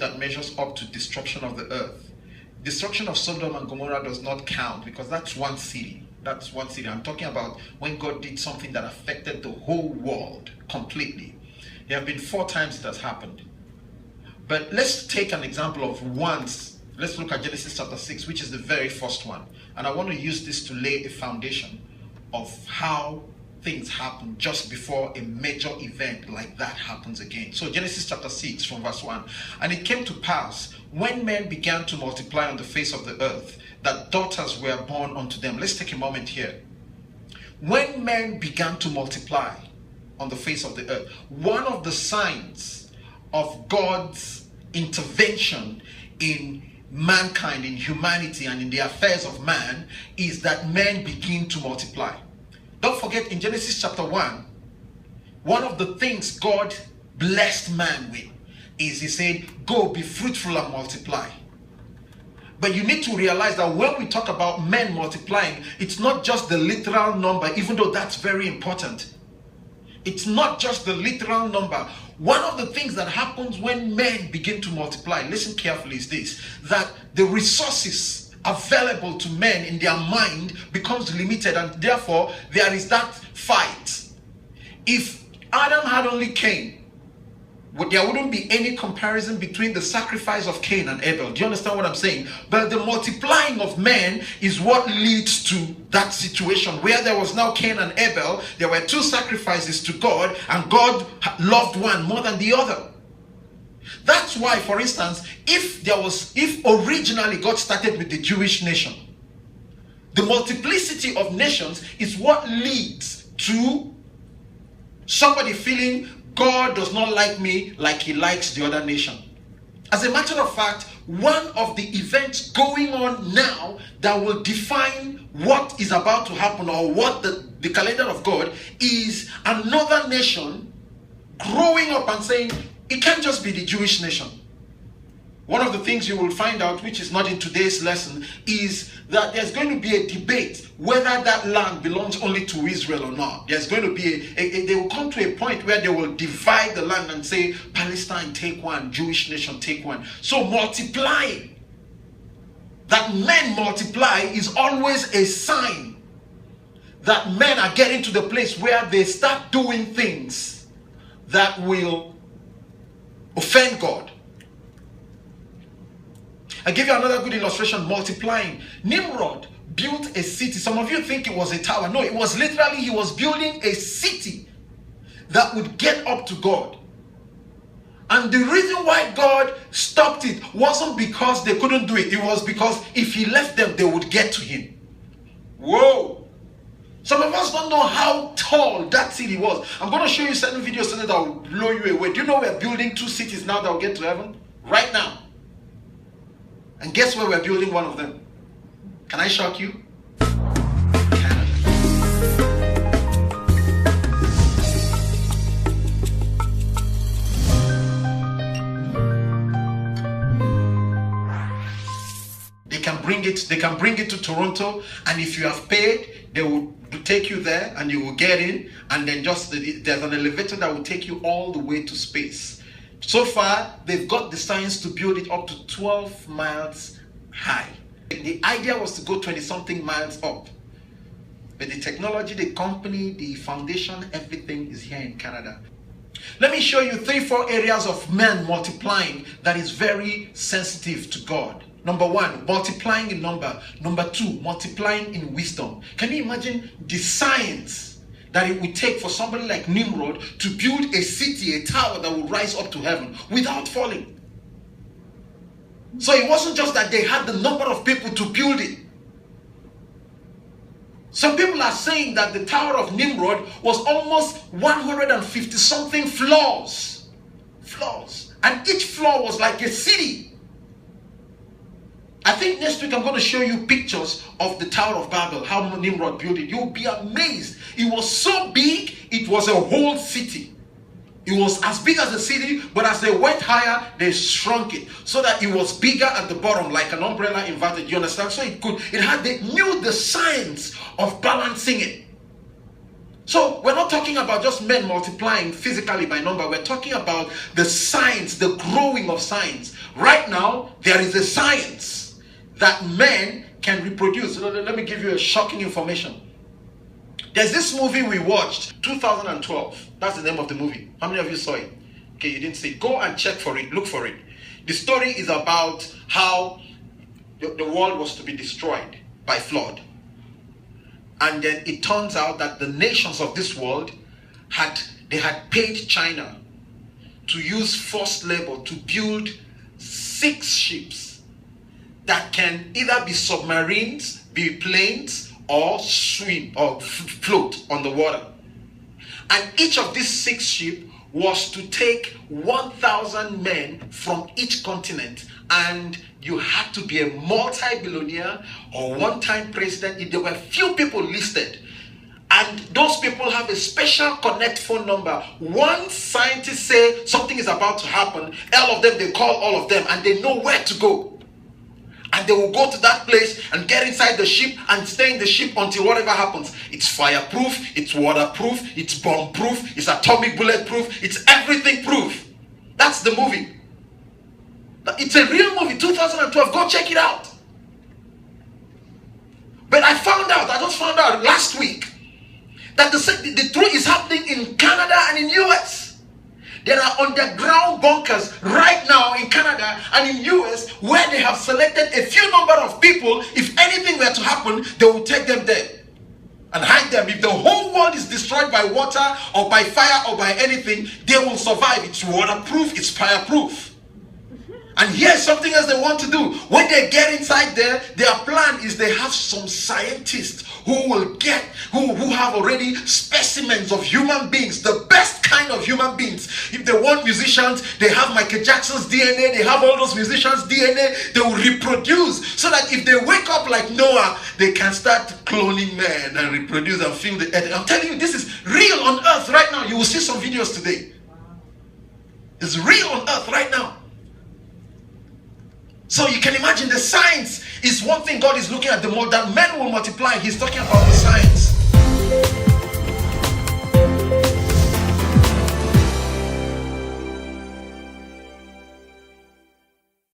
that measures up to destruction of the earth. Destruction of Sodom and Gomorrah does not count because that's one city. That's one city. I'm talking about when God did something that affected the whole world completely. There have been 4 times it has happened. But let's take an example of once. Let's look at Genesis chapter 6, which is the very first one. And I want to use this to lay a foundation of how things happen just before a major event like that happens again. So Genesis chapter 6 from verse 1. And it came to pass, when men began to multiply on the face of the earth, that daughters were born unto them. Let's take a moment here. When men began to multiply on the face of the earth, one of the signs of God's intervention in mankind, in humanity, and in the affairs of man is that men begin to multiply. Don't forget, in Genesis chapter 1, one of the things God blessed man with is he said, go be fruitful and multiply. But you need to realize that when we talk about men multiplying, it's not just the literal number, even though that's very important. It's not just the literal number. One of the things that happens when men begin to multiply, listen carefully, is this, that the resources available to men in their mind becomes limited, and therefore there is that fight. If Adam had only Cain, there wouldn't be any comparison between the sacrifice of Cain and Abel. Do you understand what I'm saying? But the multiplying of men is what leads to that situation where there was now Cain and Abel. There were 2 sacrifices to God, and God loved one more than the other. That's why, for instance, if originally God started with the Jewish nation, the multiplicity of nations is what leads to somebody feeling God does not like me like he likes the other nation. As a matter of fact, one of the events going on now that will define what is about to happen, or what the calendar of God is, another nation growing up and saying, it can't just be the Jewish nation. One of the things you will find out, which is not in today's lesson, is that there's going to be a debate whether that land belongs only to Israel or not. There's going to be they will come to a point where they will divide the land and say, Palestine take one, Jewish nation take one. So multiplying, that men multiply, is always a sign that men are getting to the place where they start doing things that will offend God. I'll give you another good illustration, multiplying. Nimrod built a city. Some of you think it was a tower. No, it was literally, he was building a city that would get up to God. And the reason why God stopped it wasn't because they couldn't do it. It was because if he left them, they would get to him. Whoa! Some of us don't know how tall that city was. I'm going to show you certain videos that will blow you away. Do you know we're building 2 cities now that will get to heaven? Right now. And guess where we're building one of them? Can I shock you? Canada. They can bring it to Toronto, and if you have paid, they will take you there and you will get in, and then there's an elevator that will take you all the way to space. So far, they've got the science to build it up to 12 miles high. The idea was to go 20-something miles up. But the technology, the company, the foundation, everything is here in Canada. Let me show you 3-4 areas of men multiplying that is very sensitive to God. Number 1, multiplying in number. Number 2, multiplying in wisdom. Can you imagine the science that it would take for somebody like Nimrod to build a city, a tower that would rise up to heaven without falling? So it wasn't just that they had the number of people to build it. Some people are saying that the Tower of Nimrod was almost 150 something floors. And each floor was like a city. I think next week I'm going to show you pictures of the Tower of Babel, how Nimrod built it. You'll be amazed. It was so big, it was a whole city. It was as big as a city, but as they went higher, they shrunk it so that it was bigger at the bottom, like an umbrella inverted. You understand? So they knew the science of balancing it. So we're not talking about just men multiplying physically by number. We're talking about the science, the growing of science. Right now, there is a science that men can reproduce. Let me give you a shocking information. There's this movie we watched, 2012. That's the name of the movie. How many of you saw it? Okay, you didn't see it. Go and check for it. Look for it. The story is about how the world was to be destroyed by flood. And then it turns out that the nations of this world had paid China to use forced labor to build 6 ships that can either be submarines, be planes, or swim or float on the water. And each of these 6 ships was to take 1,000 men from each continent, and you had to be a multi-billionaire or one-time president. If there were few people listed, and those people have a special connect phone number. Once scientists say something is about to happen, all of them, they call all of them, and they know where to go. And they will go to that place and get inside the ship and stay in the ship until whatever happens. It's fireproof, it's waterproof, it's bomb-proof, it's atomic bulletproof, it's everything proof. That's the movie. It's a real movie, 2012. Go check it out. But I just found out last week that the truth is happening in Canada and in US. There are underground bunkers right now in Canada and in US where they have selected a few number of people. If anything were to happen, they will take them there and hide them. If the whole world is destroyed by water or by fire or by anything, they will survive. It's waterproof, it's fireproof. And here's something else they want to do. When they get inside there, their plan is they have some scientists who have already specimens of human beings, the best kind of human beings. If they want musicians, they have Michael Jackson's DNA, they have all those musicians' DNA, they will reproduce so that if they wake up like Noah, they can start cloning men and reproduce and fill the earth. I'm telling you, this is real on earth right now. You will see some videos today. It's real on earth right now. So you can imagine the science is one thing God is looking at, the more that men will multiply. He's talking about the science.